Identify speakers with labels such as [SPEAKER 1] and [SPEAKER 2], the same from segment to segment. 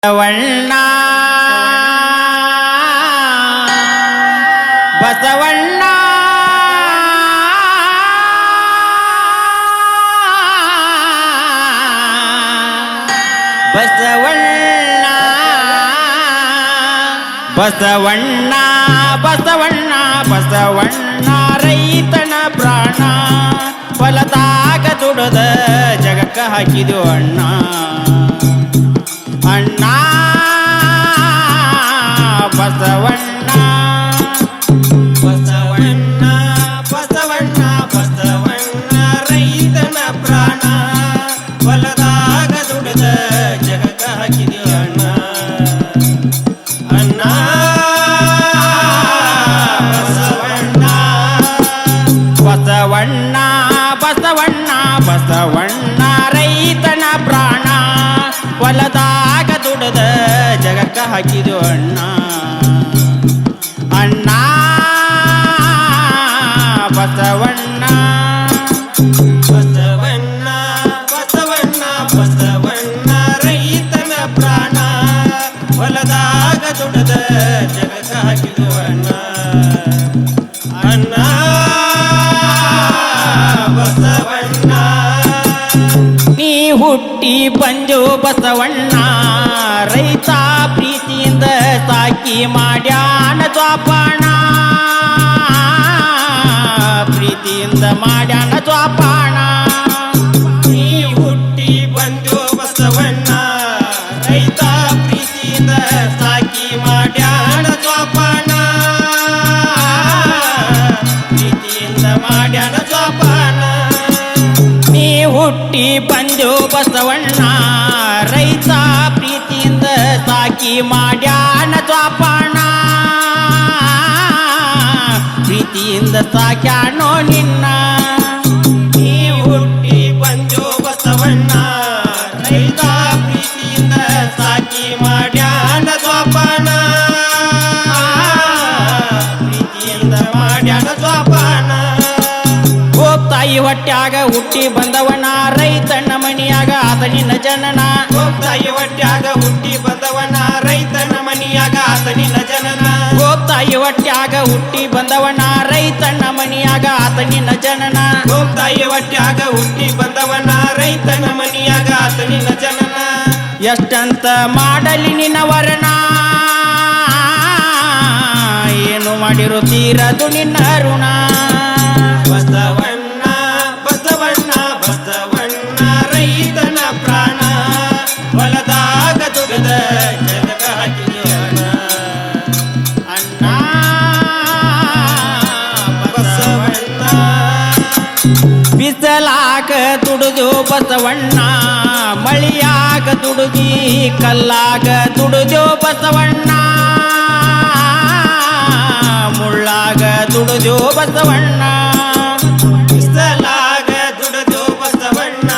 [SPEAKER 1] ಬಸವಣ್ಣ ಬಸವಣ್ಣ ಬಸವಣ್ಣ ಬಸವಣ್ಣ ಬಸವಣ್ಣ ಬಸವಣ್ಣ ರೈತನ ಪ್ರಾಣ ಹೊಲದಾಗ ದುಡದ ಜಗಕ್ಕ ಹಾಕಿದು ಅಣ್ಣ ಅಣ್ಣ ಬಸವಣ್ಣ ಬಸವಣ್ಣ ಬಸವಣ್ಣ ಬಸವಣ್ಣ ರೈತನ ಪ್ರಾಣ ಹೊಲದಾಗ ದುಡಿದ ಜಗಕ್ಕ ಹಾಕಿದ ಅಣ್ಣ ಅಣ್ಣ ಬಸವಣ್ಣ ಬಸವಣ್ಣ ಬಸವಣ್ಣ ಬಸವಣ್ಣ ರೈತನ ಪ್ರಾಣ ಹೊಲದಾಗ ದುಡದ ಜಗಕ್ಕ ಹಾಕಿದು ಅಣ್ಣ ಅಣ್ಣ ಬಸವಣ್ಣ ಬಸವಣ್ಣ ಬಸವಣ್ಣ ಬಸವಣ್ಣ ರೈತನ ಪ್ರಾಣ ಹೊಲದಾಗ ದುಡದ ಜಗಕ್ಕ ಹಾಕಿದು ಅಣ್ಣ ಅಣ್ಣ ಬಸವಣ್ಣ ನೀ ಹುಟ್ಟಿ ಬಂದು ಬಸವಣ್ಣ ರೈತ ಪ್ರೀತಿಯಿಂದ ಸಾಕಿ ಮಾಡ್ಯಾನ ದ್ವಾಪಣ ಪ್ರೀತಿಯಿಂದ ಮಾಡ್ಯಾನ ದ್ವಾಪಣ ನೀ ಹುಟ್ಟಿ ಬಂದು ಬಸವಣ್ಣ ರೈತ ಪ್ರೀತಿಯಿಂದ ಸಾಕಿ ಮಾಡ್ಯಾನ ದ್ವಾಪಣ ಪ್ರೀತಿಯಿಂದ ಮಾಡ್ಯಾನ ದ್ವಾಪಣ ನೀ ಹುಟ್ಟಿ ಬಂದು ಬಸವಣ್ಣ ರೈತ ಪ್ರೀತಿಯಿಂದ ಸಾಕಿ ಮಾಡ್ಯಾನ ದ್ವಾಪಣ ಪ್ರೀತಿಯಿಂದ ಸಾಕ್ಯಾನೋ ನಿನ್ನ ನೀ ಹುಟ್ಟಿ ಬಂದು ಬಸವಣ್ಣ ರೈತ ಪ್ರೀತಿಯಿಂದ ಸಾಕಿ ಮಾಡ್ಯಾನ ದ್ವಾಪಣ ಪ್ರೀತಿಯಿಂದ ಮಾಡ್ಯಾನ ದ್ವಾಪಣ ತಾಯಿ ಹೊಟ್ಯಾಗ ಹುಟ್ಟಿ ಬಂದವನ ರೈತನ ಮನಿಯಾಗ ಆತ ನಿನ್ನ ಜನನ ತಾಯಿ ಹೊಟ್ಯಾಗ ಹುಟ್ಟಿ ಬಂದವನ ರೈತನ ಮನಿಯಾಗ ಆತ ನಿನ್ನ ಜನನ ತಾಯಿ ಹೊಟ್ಯಾಗ ಹುಟ್ಟಿ ಬಂದವನ ರೈತನ ಮನಿಯಾಗ ಆತ ನಿನ್ನ ಜನನ ತಾಯಿ ಹೊಟ್ಯಾಗ ಹುಟ್ಟಿ ಬಂದವನ ರೈತನ ಮನಿಯಾಗ ಆತ ನಿನ್ನ ಜನನ ಎಷ್ಟಂತ ಮಾಡಲಿ ನಿನ್ನ ವರ್ಣ ಏನು ಮಾಡಿರುತ್ತೀರದು ನಿನ್ನ ಋಣ ಬಸವಣ್ಣ ಬಸವಣ್ಣ ಬಸವಣ್ಣ ರೈತನ ಪ್ರಾಣ ಹೊಲದಾಗ ದುಡಿದ ಜಗಕ್ಕ ಹಾಕಿದ ಅಣ್ಣ ಬಸವಣ್ಣ ಬಿಸಲಾಗ ದುಡಿದು ಬಸವಣ್ಣ ಮಳಿಯಾಗ ದುಡುದಿ ಕಲ್ಲಾಗ ದುಡಿದು ಬಸವಣ್ಣ ಮುಳ್ಳಾಗ ದುಡಿದು ಬಸವಣ್ಣ ಬಿಸಲಾಗ ದುಡಿದು ಬಸವಣ್ಣ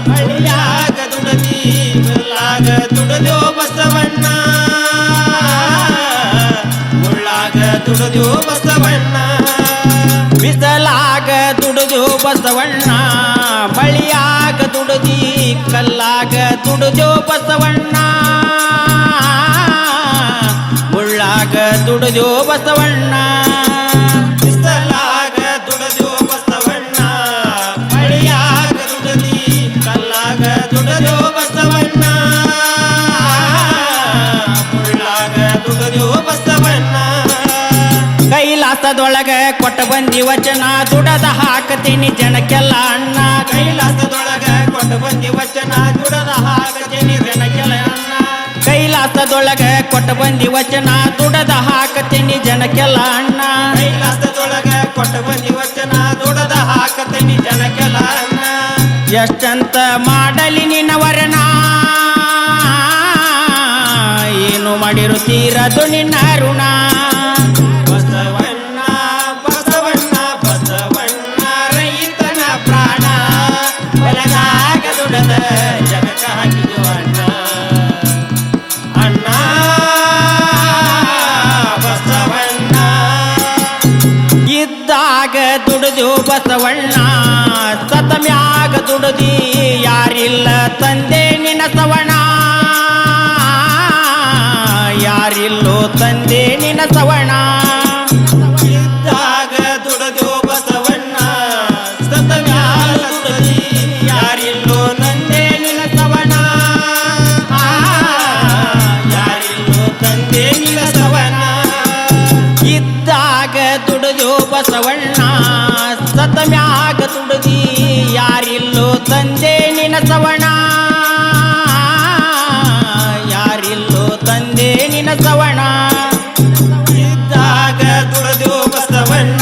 [SPEAKER 1] ಮಳಿಯಾಗ ದುಡದಿ ಕಲ್ಲಾಗ ದುಡಿದು ಬಸವಣ್ಣ ಮುಳ್ಳಾಗ ದುಡಿದು ಬಸವಣ್ಣ ಬಿಸಲಾಗ ದುಡಿದು ಬಸವಣ್ಣ ಮಳಿಯಾಗ ದುಡದಿ ಕಲ್ಲಾಗ ದುಡಿದು ಬಸವಣ್ಣ ಮುಳ್ಳಾಗ ದುಡಿದು ಬಸವಣ್ಣ ಬಿಸಲಾಗ ದುಡಿದು ಬಸವಣ್ಣ ಮಳಿಯಾಗ ದುಡದಿ ಕಲ್ಲಾಗ ದುಡಿದು ಬಸವಣ್ಣ ಮುಳ್ಳಾಗ ದುಡಿದು ಬಸವಣ್ಣ ಕೈಲಾಸದೊಳಗ ಕೊಟ್ಟ ಬಂದಿ ವಚನ ದುಡದ ಹಾಕತೀನಿ ಜನಕ್ಕೆಲ್ಲ ಅಣ್ಣ ಕೈಲಾಸದೊಳಗ ಕೊಟ್ಟ ಬಂದಿ ವಚನ ದುಡದ ಹಾಕತೀನಿ ಜನಕ್ಕೆಲ್ಲ ಅಣ್ಣ ಕೈಲಾಸದೊಳಗ ಕೊಟ್ಟ ಬಂದಿ ವಚನ ದುಡದ ಹಾಕತೀನಿ ಜನಕ್ಕೆಲ್ಲ ಅಣ್ಣ ಕೈಲಾಸದೊಳಗ ಕೊಟ್ಟ ಬಂದಿ ವಚನ ದುಡದ ಹಾಕತೀನಿ ಜನಕ್ಕೆಲ್ಲ ಅಣ್ಣ ಎಷ್ಟಂತ ಮಾಡಲಿ ನಿನ್ನ ವರ್ಣ ಏನು ಮಾಡಿರುತ್ತೀರದು ನಿನ್ನ ಋಣ ಬಸವಣ್ಣ ಬಸವಣ್ಣ ಬಸವಣ್ಣ ರೈತನ ಪ್ರಾಣ ಹೊಲದಾಗ ದುಡದ ಜಗಕ್ಕ ಹಾಕಿದು ಅಣ್ಣ ಅಣ್ಣ ಬಸವಣ್ಣ ಇದ್ದಾಗ ದುಡಿದು ಬಸವಣ್ಣ ಸತಮ್ಯಾಗ ದುಡದಿ ಯಾರಿಲ್ಲ ತಂದೆ ನಿನ್ನ ಸವಣ ಯಾರಿಲ್ಲೋ ತಂದೆ ನಿನ್ನ ಸವಣ
[SPEAKER 2] ಇದ್ದಾಗ ದುಡದೋ ಬಸವಣ್ಣ ಸತ ಮ್ಯಾಲ ತುಡದಿ
[SPEAKER 1] ಯಾರಿಲ್ಲೋ ತಂದೆ ನಿನ್ನ ಸವಣ
[SPEAKER 2] ಯಾರಿಲ್ಲೋ ತಂದೆ ನಿನ್ನ ಸವನ
[SPEAKER 1] ಇದ್ದಾಗ ದುಡಿದೋ ಬಸವಣ್ಣ ಸತ ಮ್ಯಾಗ ತುಡದಿ ಯಾರಿಲ್ಲೋ ತಂದೆ ನಿನ್ನ ಸವಣ ಯಾರಿಲ್ಲೋ ತಂದೆ ನಿನ್ನ ಸವಣ
[SPEAKER 2] ಇದ್ದಾಗ ದುಡದೋ ಬಸವಣ್ಣ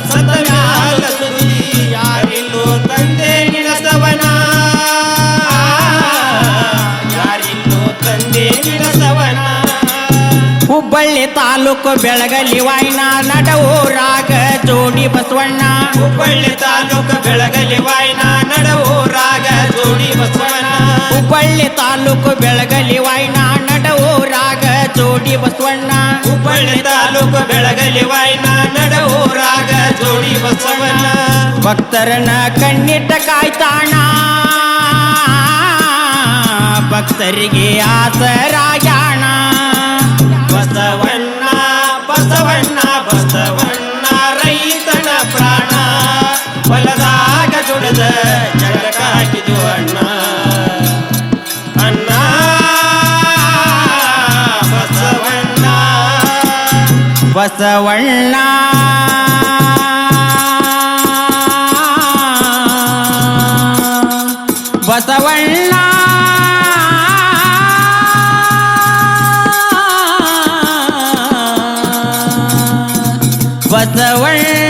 [SPEAKER 2] ಸತ ಮ್ಯಾಲ ತುಡದಿ ಯಾರಿಲ್ಲೋ ತಂದೆ ನಿನ್ನ ಸವನ ಯಾರಿಲ್ಲೋ ತಂದೆ ನಿನ್ನ ಸವನ
[SPEAKER 1] ಹುಬ್ಬಳ್ಳಿ ತಾಲೂಕು ಬೆಳಗಲಿ ವಾಯ್ನ ನಡವೂರಾಗ ಜೋಡಿ ಬಸವಣ್ಣ
[SPEAKER 2] ಹುಬ್ಬಳ್ಳಿ ತಾಲೂಕು ಬೆಳಗಲಿ ವಾಯ್ನ ನಡವೂರಾಗ ಜೋಡಿ ಬಸವಣ್ಣ
[SPEAKER 1] ಹುಬ್ಬಳ್ಳಿ ತಾಲೂಕು ಬೆಳಗಲಿ ವಾಯ್ನ ನಡವೂರಾಗ ಜೋಡಿ ಬಸವಣ್ಣ
[SPEAKER 2] ಹುಬ್ಬಳ್ಳಿ ತಾಲೂಕು ಬೆಳಗಲಿ ವಾಯ್ನ ನಡವೂರಾಗ ಜೋಡಿ ಬಸವಣ್ಣ
[SPEAKER 1] ಭಕ್ತರನ್ನ ಕಣ್ಣಿಟ್ಟ ಕಾಯ್ತಾಣ ಭಕ್ತರಿಗೆ ಆಸರಾಗ್ಯಾಣ
[SPEAKER 2] ಬಸವಣ್ಣ ಬಸವಣ್ಣ ಬಸವಣ್ಣ ರೈತನ ಪ್ರಾಣ ಹೊಲದಾಗ ದುಡಿದ ಜಗಕ್ಕ ಹಾಕಿದು ಅಣ್ಣ ಅಣ್ಣ ಬಸವಣ್ಣ
[SPEAKER 1] ಬಸವಣ್ಣ ಬಸವಣ್ಣ ಬಸವಣ್ಣ